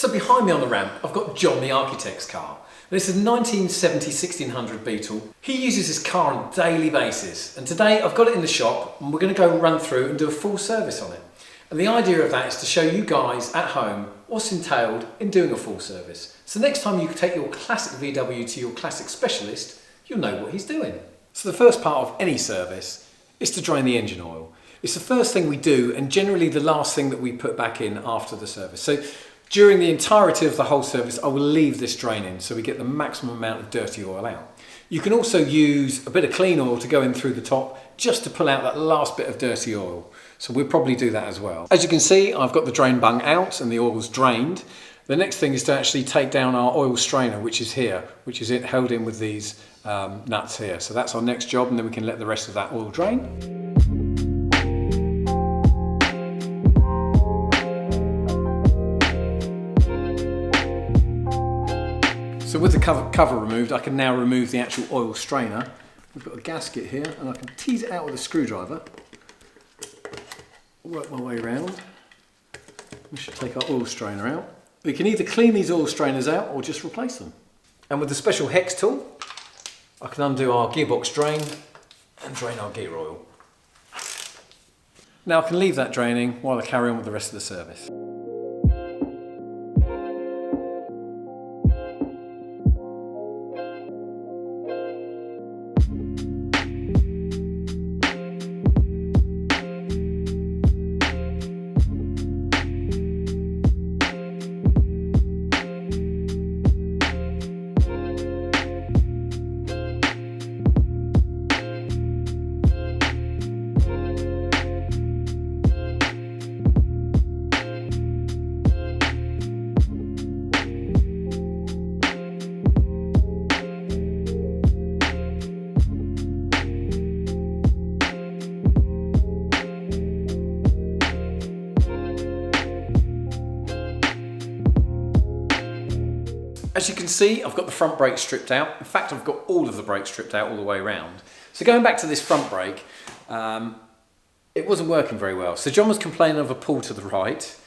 So behind me on the ramp, I've got John the architect's car. This is a 1970 1600 Beetle. He uses his car on a daily basis, and today I've got it in the shop and we're going to go run through and do a full service on it. And the idea of that is to show you guys at home what's entailed in doing a full service. So next time you take your classic VW to your classic specialist, you'll know what he's doing. So the first part of any service is to drain the engine oil. It's the first thing we do and generally the last thing that we put back in after the service. So during the entirety of the whole service, I will leave this draining so we get the maximum amount of dirty oil out. You can also use a bit of clean oil to go in through the top just to pull out that last bit of dirty oil. So we'll probably do that as well. As you can see, I've got the drain bung out and the oil's drained. The next thing is to actually take down our oil strainer, which is here, which is held in with these nuts here. So that's our next job, and then we can let the rest of that oil drain. So with the cover removed, I can now remove the actual oil strainer. We've got a gasket here and I can tease it out with a screwdriver. Work my way around. We should take our oil strainer out. We can either clean these oil strainers out or just replace them. And with the special hex tool, I can undo our gearbox drain and drain our gear oil. Now I can leave that draining while I carry on with the rest of the service. As you can see, I've got the front brake stripped out. In fact, I've got all of the brakes stripped out all the way around. So going back to this front brake, it wasn't working very well. So John was complaining of a pull to the right.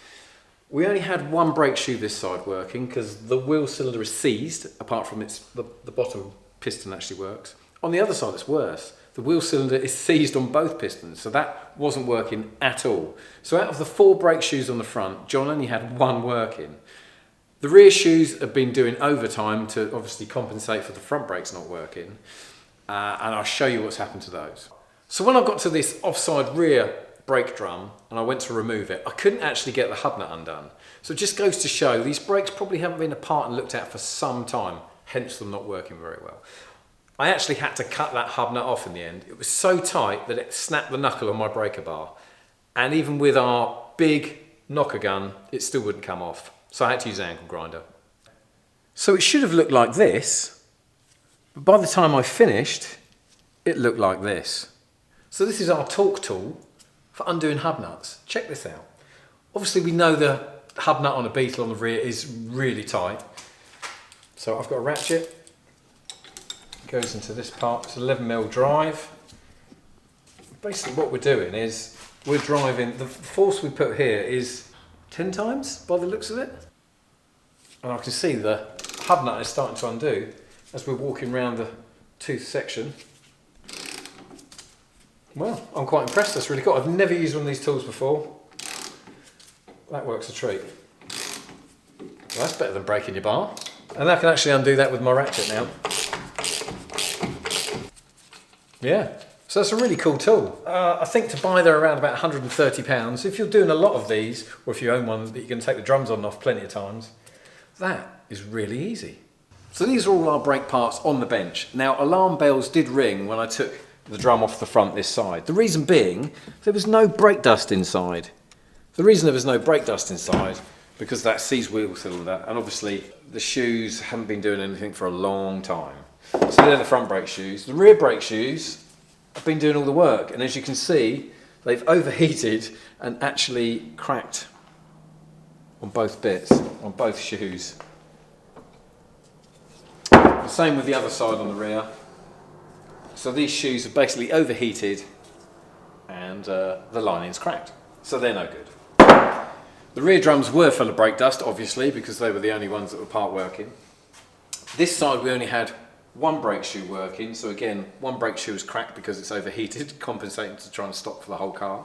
We only had one brake shoe this side working because the wheel cylinder is seized, apart from the bottom piston actually works. On the other side, it's worse. The wheel cylinder is seized on both pistons, so that wasn't working at all. So out of the 4 brake shoes on the front, John only had one working. The rear shoes have been doing overtime to obviously compensate for the front brakes not working, and I'll show you what's happened to those. So when I got to this offside rear brake drum and I went to remove it, I couldn't actually get the hub nut undone. So it just goes to show these brakes probably haven't been apart and looked at for some time, hence them not working very well. I actually had to cut that hub nut off in the end. It was so tight that it snapped the knuckle on my breaker bar, and even with our big knocker gun, it still wouldn't come off. So I had to use an ankle grinder. So it should have looked like this, but by the time I finished, it looked like this. So this is our torque tool for undoing hub nuts. Check this out. Obviously we know the hub nut on a Beetle on the rear is really tight. So I've got a ratchet, it goes into this part, it's an 11mm drive. Basically what we're doing is, we're driving, the force we put here is 10 times by the looks of it. And I can see the hub nut is starting to undo as we're walking around the tooth section. Well, I'm quite impressed, that's really cool. I've never used one of these tools before. That works a treat. Well, that's better than breaking your bar. And I can actually undo that with my ratchet now. Yeah. So that's a really cool tool. I think to buy they're around about £130. If you're doing a lot of these, or if you own one that you can take the drums on and off plenty of times, that is really easy. So these are all our brake parts on the bench. Now alarm bells did ring when I took the drum off the front this side. The reason being, there was no brake dust inside. The reason there was no brake dust inside, because that seized wheel cylinder, and obviously the shoes haven't been doing anything for a long time. So they're the front brake shoes. The rear brake shoes, I've been doing all the work, and as you can see, they've overheated and actually cracked on both bits, on both shoes. The same with the other side on the rear. So these shoes are basically overheated and the lining's cracked, so they're no good. The rear drums were full of brake dust, obviously, because they were the only ones that were part working. This side we only had one brake shoe working, so again, one brake shoe was cracked because it's overheated, compensating to try and stop for the whole car.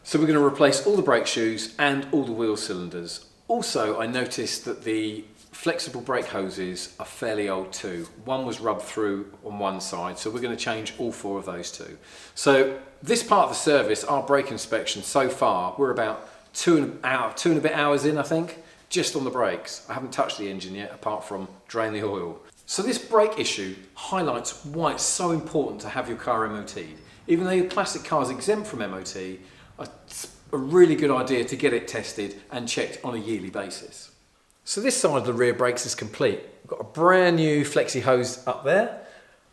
So we're going to replace all the brake shoes and all the wheel cylinders. Also, I noticed that the flexible brake hoses are fairly old too. One was rubbed through on one side, so we're going to change all 4 of those too. So this part of the service, our brake inspection so far, we're about 2 and a bit hours in, I think, just on the brakes. I haven't touched the engine yet, apart from drain the oil. So this brake issue highlights why it's so important to have your car MOT'd. Even though your classic car is exempt from MOT, it's a really good idea to get it tested and checked on a yearly basis. So this side of the rear brakes is complete. We've got a brand new flexi hose up there,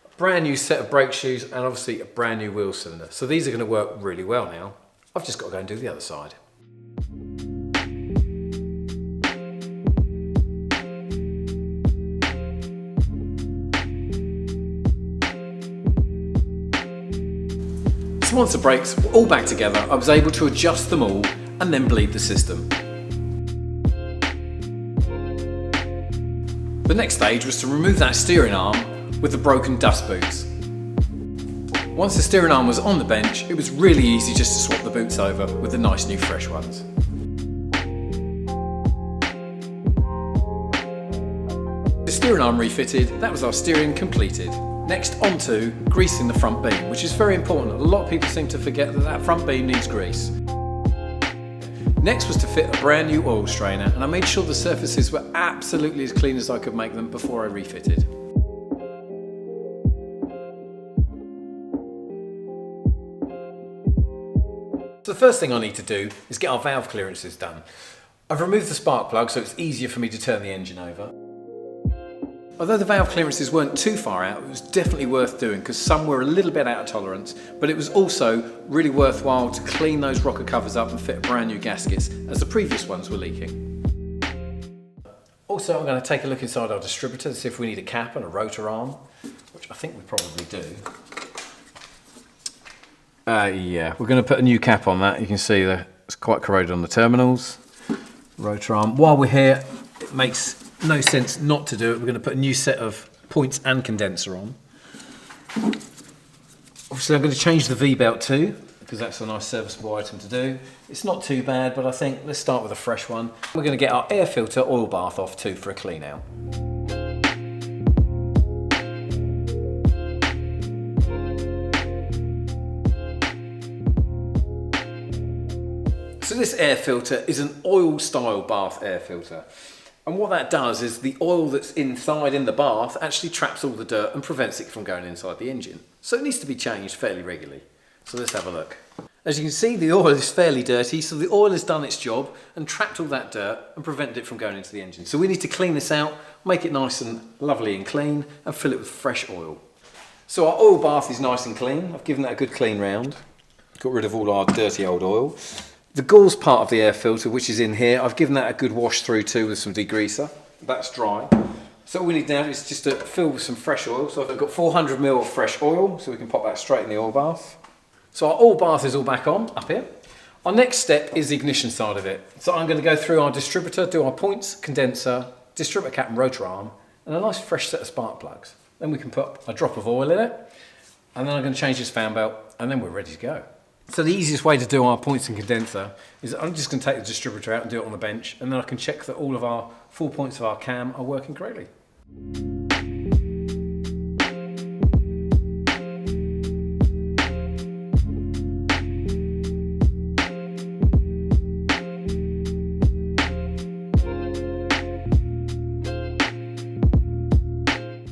a brand new set of brake shoes, and obviously a brand new wheel cylinder. So these are going to work really well now. I've just got to go and do the other side. So once the brakes were all back together, I was able to adjust them all and then bleed the system. The next stage was to remove that steering arm with the broken dust boots. Once the steering arm was on the bench, it was really easy just to swap the boots over with the nice new fresh ones. The steering arm refitted, that was our steering completed. Next on to greasing the front beam, which is very important. A lot of people seem to forget that that front beam needs grease. Next was to fit a brand new oil strainer, and I made sure the surfaces were absolutely as clean as I could make them before I refitted. So the first thing I need to do is get our valve clearances done. I've removed the spark plug so it's easier for me to turn the engine over. Although the valve clearances weren't too far out, it was definitely worth doing because some were a little bit out of tolerance, but it was also really worthwhile to clean those rocker covers up and fit brand new gaskets as the previous ones were leaking. Also, I'm going to take a look inside our distributor to see if we need a cap and a rotor arm, which I think we probably do. Yeah, we're going to put a new cap on that. You can see that it's quite corroded on the terminals. Rotor arm. While we're here, it makes no sense not to do it. We're going to put a new set of points and condenser on. Obviously I'm going to change the V-belt too, because that's a nice serviceable item to do. It's not too bad, but I think let's start with a fresh one. We're going to get our air filter oil bath off too for a clean out. So this air filter is an oil style bath air filter. And what that does is the oil that's inside in the bath actually traps all the dirt and prevents it from going inside the engine. So it needs to be changed fairly regularly. So let's have a look. As you can see, the oil is fairly dirty, so the oil has done its job and trapped all that dirt and prevented it from going into the engine. So we need to clean this out, make it nice and lovely and clean, and fill it with fresh oil. So our oil bath is nice and clean. I've given that a good clean round. Got rid of all our dirty old oil. The gauze part of the air filter, which is in here, I've given that a good wash through too with some degreaser. That's dry. So all we need now is just to fill with some fresh oil. So I've got 400 ml of fresh oil, so we can pop that straight in the oil bath. So our oil bath is all back on, up here. Our next step is the ignition side of it. So I'm going to go through our distributor, do our points, condenser, distributor cap and rotor arm, and a nice fresh set of spark plugs. Then we can put a drop of oil in it, and then I'm going to change this fan belt, and then we're ready to go. So the easiest way to do our points and condenser is I'm just going to take the distributor out and do it on the bench, and then I can check that all of our 4 points of our cam are working correctly.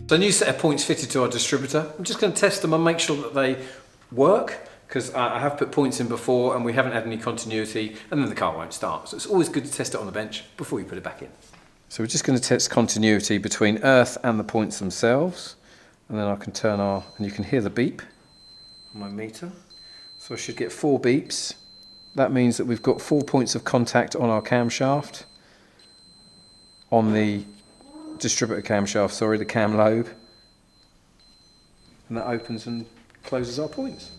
So a new set of points fitted to our distributor. I'm just going to test them and make sure that they work, because I have put points in before and we haven't had any continuity, and then the car won't start. So it's always good to test it on the bench before you put it back in. So we're just going to test continuity between earth and the points themselves, and then I can turn and you can hear the beep on my meter. So I should get 4 beeps. That means that we've got 4 points of contact on our camshaft, on the distributor camshaft, sorry, the cam lobe, and that opens and closes our points.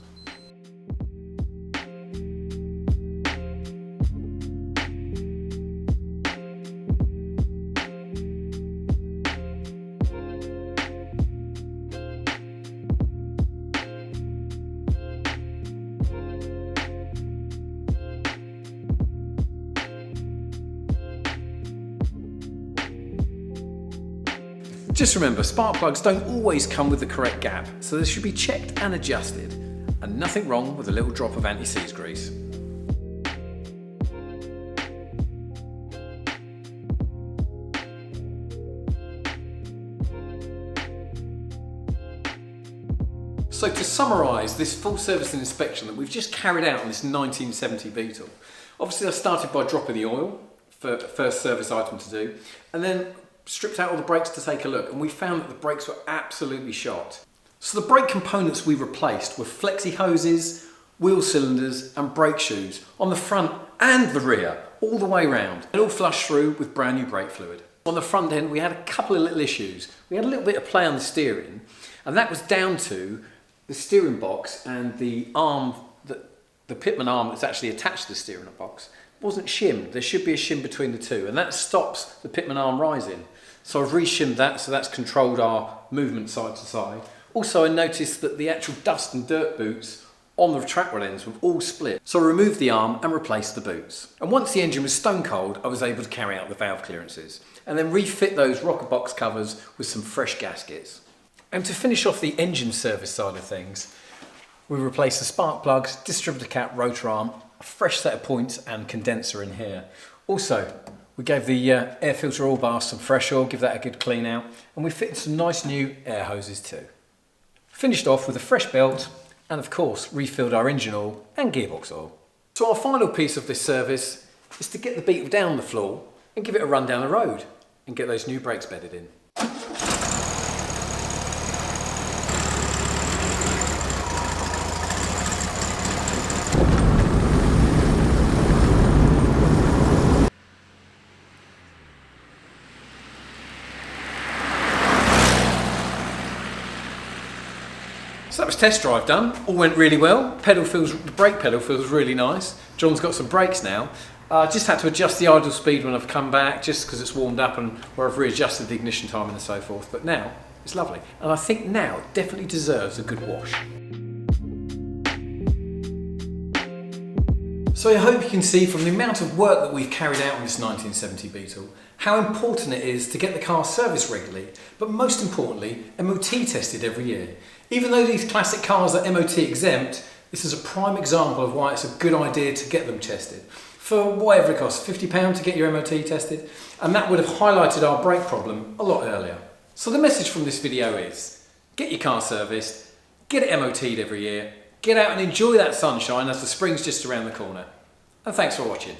Just remember, spark plugs don't always come with the correct gap, so they should be checked and adjusted. And nothing wrong with a little drop of anti-seize grease. So to summarise this full service and inspection that we've just carried out on this 1970 Beetle, obviously I started by dropping the oil for first service item to do, and then stripped out all the brakes to take a look, and we found that the brakes were absolutely shot. So the brake components we replaced were flexi hoses, wheel cylinders and brake shoes on the front and the rear, all the way round. It all flushed through with brand new brake fluid. On the front end we had a couple of little issues. We had a little bit of play on the steering, and that was down to the steering box and the arm, the pitman arm that's actually attached to the steering box wasn't shimmed. There should be a shim between the two, and that stops the pitman arm rising. So I've re-shimmed that, so that's controlled our movement side to side. Also I noticed that the actual dust and dirt boots on the track rod ends were all split. So I removed the arm and replaced the boots. And once the engine was stone cold, I was able to carry out the valve clearances and then refit those rocker box covers with some fresh gaskets. And to finish off the engine service side of things, we replaced the spark plugs, distributor cap, rotor arm, a fresh set of points and condenser in here. Also, we gave the air filter oil bath some fresh oil, give that a good clean out, and we fitted some nice new air hoses too. Finished off with a fresh belt and of course refilled our engine oil and gearbox oil. So our final piece of this service is to get the Beetle down the floor and give it a run down the road and get those new brakes bedded in. So that was test drive done, all went really well. The brake pedal feels really nice. John's got some brakes now. Just had to adjust the idle speed when I've come back, just because it's warmed up and where I've readjusted the ignition timing and so forth. But now, it's lovely. And I think now it definitely deserves a good wash. So I hope you can see from the amount of work that we've carried out on this 1970 Beetle, how important it is to get the car serviced regularly, but most importantly, MOT tested every year. Even though these classic cars are MOT exempt, this is a prime example of why it's a good idea to get them tested. For whatever it costs, £50 to get your MOT tested, and that would have highlighted our brake problem a lot earlier. So the message from this video is, get your car serviced, get it MOT'd every year, get out and enjoy that sunshine as the spring's just around the corner. And thanks for watching.